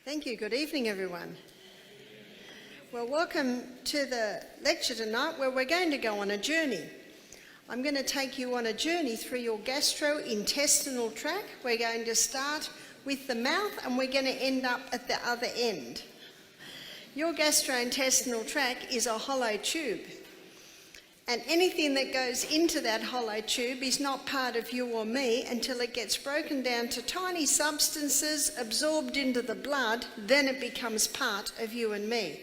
Thank you. Good evening, everyone. Well, welcome to the lecture tonight where we're going to go on a journey. I'm going to take you on a journey through your gastrointestinal tract. We're going to start with the mouth and we're going to end up at the other end. Your gastrointestinal tract is a hollow tube. And anything that goes into that hollow tube is not part of you or me until it gets broken down to tiny substances, absorbed into the blood, then it becomes part of you and me.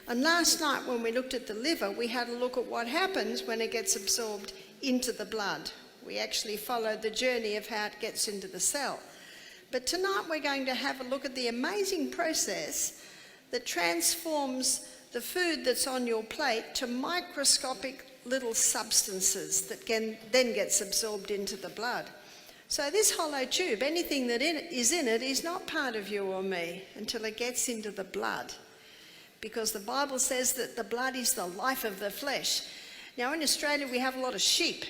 And last night when we looked at the liver, we had a look at what happens when it gets absorbed into the blood. We actually followed the journey of how it gets into the cell. But tonight we're going to have a look at the amazing process that transforms the food that's on your plate to microscopic little substances that then gets absorbed into the blood. So this hollow tube, anything that is in it is not part of you or me until it gets into the blood, because the Bible says that the blood is the life of the flesh. Now in Australia we have a lot of sheep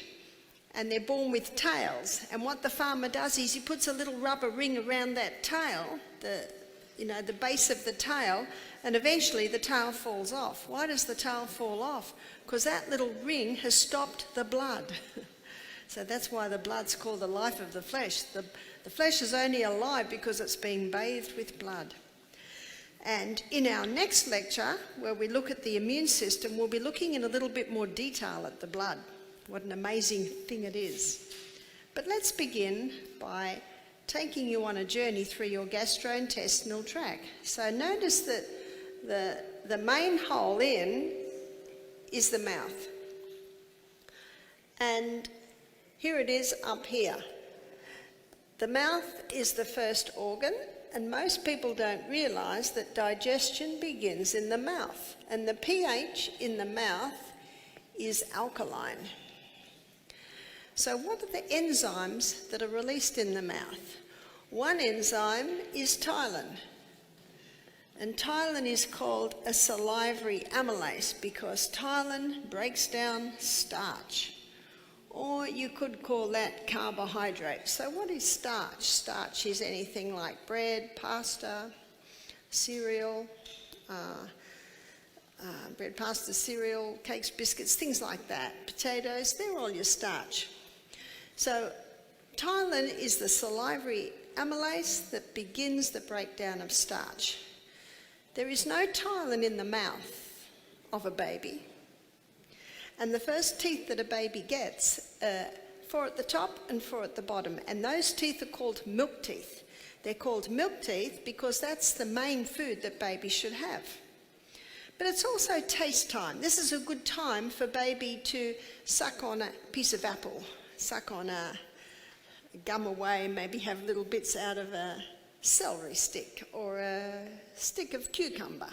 and they're born with tails, and what the farmer does is he puts a little rubber ring around that tail, the base of the tail, and eventually the tail falls off. Why does the tail fall off? Because that little ring has stopped the blood. So that's why the blood's called the life of the flesh. The flesh is only alive because it's being bathed with blood. And in our next lecture, where we look at the immune system, we'll be looking in a little bit more detail at the blood. What an amazing thing it is. But let's begin by taking you on a journey through your gastrointestinal tract. So notice that the main hole in is the mouth. And here it is up here. The mouth is the first organ, and most people don't realise that digestion begins in the mouth. And the pH in the mouth is alkaline. So what are the enzymes that are released in the mouth? One enzyme is ptyalin. And ptyalin is called a salivary amylase because ptyalin breaks down starch. Or you could call that carbohydrate. So what is starch? Starch is anything like bread, pasta, cereal, cakes, biscuits, things like that. Potatoes, they're all your starch. So ptyalin is the salivary amylase that begins the breakdown of starch. There is no ptyalin in the mouth of a baby. And the first teeth that a baby gets, four at the top and four at the bottom. And those teeth are called milk teeth. They're called milk teeth because that's the main food that babies should have. But it's also taste time. This is a good time for baby to suck on a piece of apple, suck on a gum away, maybe have little bits out of a celery stick or a stick of cucumber.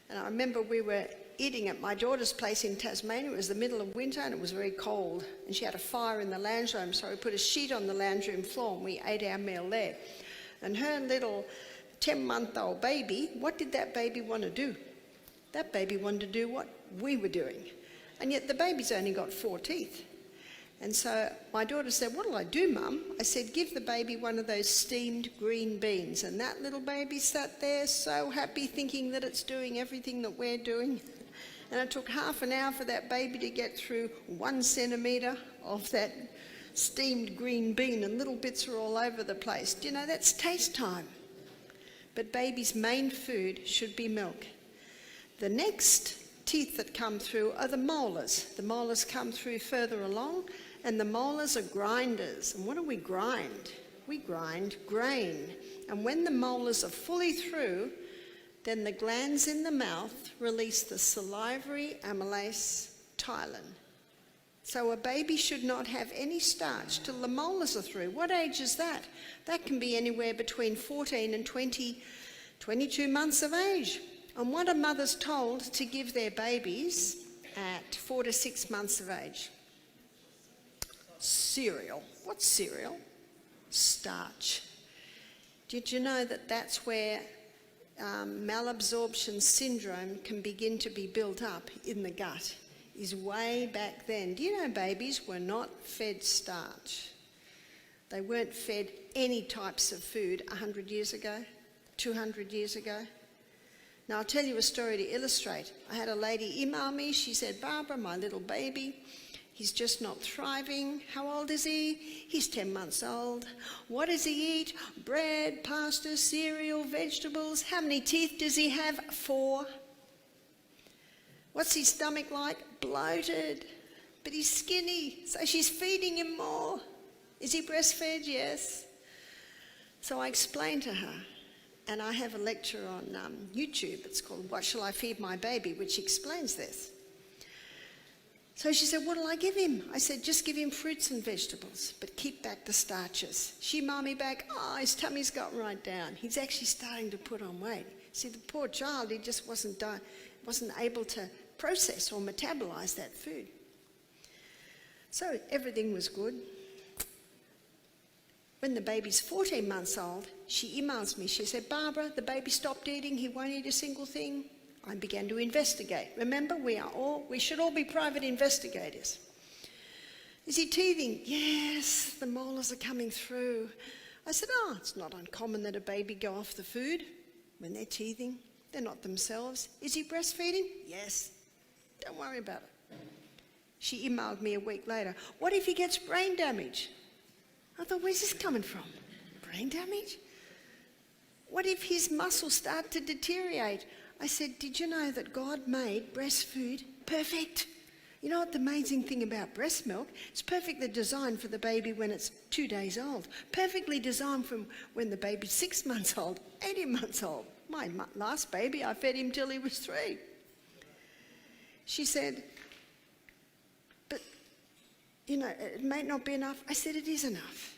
And I remember we were eating at my daughter's place in Tasmania. It was the middle of winter and it was very cold, and she had a fire in the lounge room, so we put a sheet on the lounge room floor and we ate our meal there. And her little 10-month-old baby, what did that baby want to do? That baby wanted to do what we were doing, and yet the baby's only got 4 teeth. And so my daughter said, "What'll I do, Mum?" I said, "Give the baby one of those steamed green beans." And that little baby sat there so happy thinking that it's doing everything that we're doing. And it took half an hour for that baby to get through 1 centimetre of that steamed green bean, and little bits are all over the place. Do you know, that's taste time. But baby's main food should be milk. The next teeth that come through are the molars. The molars come through further along, and the molars are grinders. And what do we grind? We grind grain. And when the molars are fully through, then the glands in the mouth release the salivary amylase ptyalin. So a baby should not have any starch till the molars are through. What age is that? That can be anywhere between 14 and 22 months of age. And what are mothers told to give their babies at 4 to 6 months of age? Cereal. What's cereal? Starch. Did you know that that's where malabsorption syndrome can begin to be built up in the gut? Is way back then. Do you know babies were not fed starch? They weren't fed any types of food 100 years ago. 200 years ago. Now, I'll tell you a story to illustrate. I had a lady email me. She said, Barbara, my little baby, he's just not thriving. How old is he? He's 10 months old. What does he eat? Bread, pasta, cereal, vegetables. How many teeth does he have? 4. What's his stomach like? Bloated. But he's skinny, so she's feeding him more. Is he breastfed? Yes. So I explained to her, and I have a lecture on YouTube. It's called What Shall I Feed My Baby, which explains this. So she said, what'll I give him? I said, just give him fruits and vegetables, but keep back the starches. She emailed me back, his tummy's got right down. He's actually starting to put on weight. See, the poor child, he just wasn't able to process or metabolize that food. So everything was good. When the baby's 14 months old, she emails me. She said, Barbara, the baby stopped eating. He won't eat a single thing. I began to investigate. Remember, we should all be private investigators. Is he teething? Yes, the molars are coming through. I said, it's not uncommon that a baby go off the food when they're teething. They're not themselves. Is he breastfeeding? Yes. Don't worry about it. She emailed me a week later. What if he gets brain damage? I thought, where's this coming from? Brain damage? What if his muscles start to deteriorate? I said, did you know that God made breast food perfect? You know what the amazing thing about breast milk? It's perfectly designed for the baby when it's 2 days old. Perfectly designed from when the baby's 6 months old, 18 months old. My last baby, I fed him till he was 3. She said, but, it may not be enough. I said, it is enough.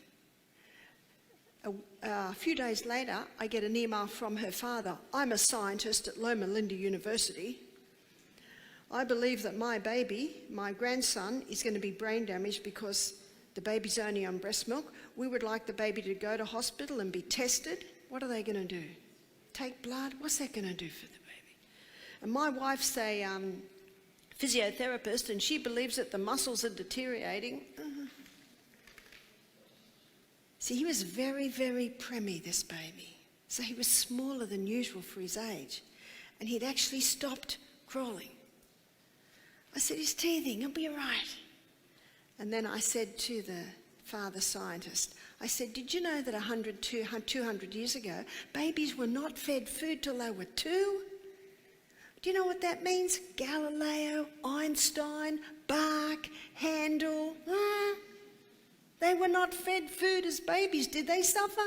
A few days later, I get an email from her father. I'm a scientist at Loma Linda University. I believe that my baby, my grandson, is going to be brain damaged because the baby's only on breast milk. We would like the baby to go to hospital and be tested. What are they going to do? Take blood? What's that going to do for the baby? And my wife's a physiotherapist, and she believes that the muscles are deteriorating. See, he was very, very preemie, this baby. So he was smaller than usual for his age. And he'd actually stopped crawling. I said, he's teething, he'll be all right. And then I said to the father scientist, I said, did you know that 200 years ago, babies were not fed food till they were 2? Do you know what that means? Galileo, Einstein, Bach, Handel. They were not fed food as babies. Did they suffer?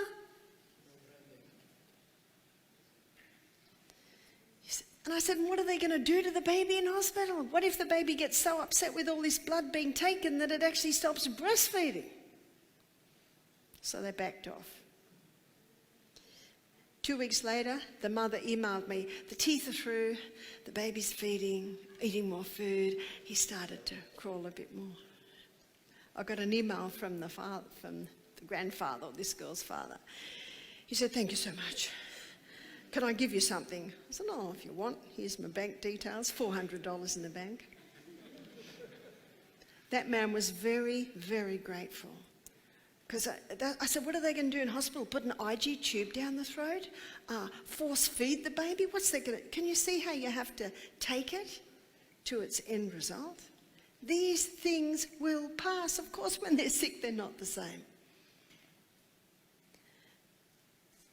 And I said, what are they going to do to the baby in hospital? What if the baby gets so upset with all this blood being taken that it actually stops breastfeeding? So they backed off. 2 weeks later, the mother emailed me, the teeth are through, the baby's feeding, eating more food. He started to crawl a bit more. I got an email from the grandfather, this girl's father. He said, thank you so much. Can I give you something? I said, if you want. Here's my bank details, $400 in the bank. That man was very, very grateful. Because I said, what are they going to do in hospital? Put an IG tube down the throat? Force feed the baby? What's that going to... Can you see how you have to take it to its end result? These things will pass. Of course, when they're sick, they're not the same.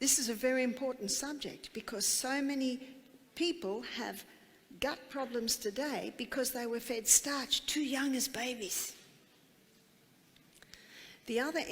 This is a very important subject because so many people have gut problems today because they were fed starch too young as babies. The other